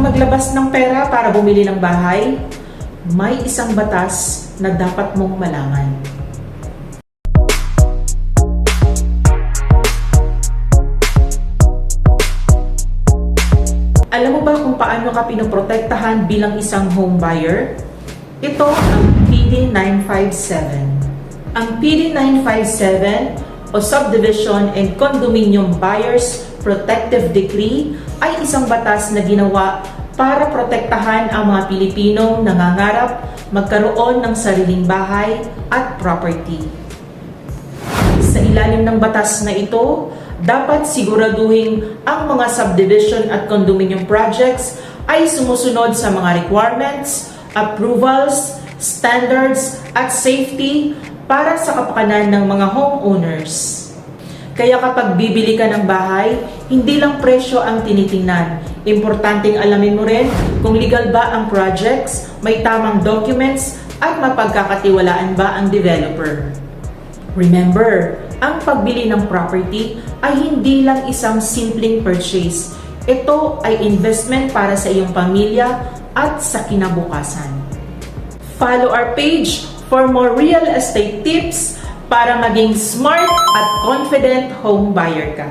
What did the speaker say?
maglabas ng pera para bumili ng bahay, may isang batas na dapat mong malaman. Alam mo ba kung paano ka pinoprotektahan bilang isang home buyer? Ito ang PD 957. Ang PD 957 o Subdivision and Condominium Buyers Protective Decree ay isang batas na ginawa para protektahan ang mga Pilipinong nangangarap magkaroon ng sariling bahay at property. Sa ilalim ng batas na ito, dapat siguraduhin ang mga subdivision at condominium projects ay sumusunod sa mga requirements, approvals, standards at safety para sa kapakanan ng mga homeowners. Kaya kapag bibili ka ng bahay, hindi lang presyo ang tinitingnan. Importanteng alamin mo rin kung legal ba ang projects, may tamang documents at mapagkakatiwalaan ba ang developer. Remember, ang pagbili ng property ay hindi lang isang simpleng purchase. Ito ay investment para sa iyong pamilya at sa kinabukasan. Follow our page for more real estate tips para maging smart at confident home buyer ka.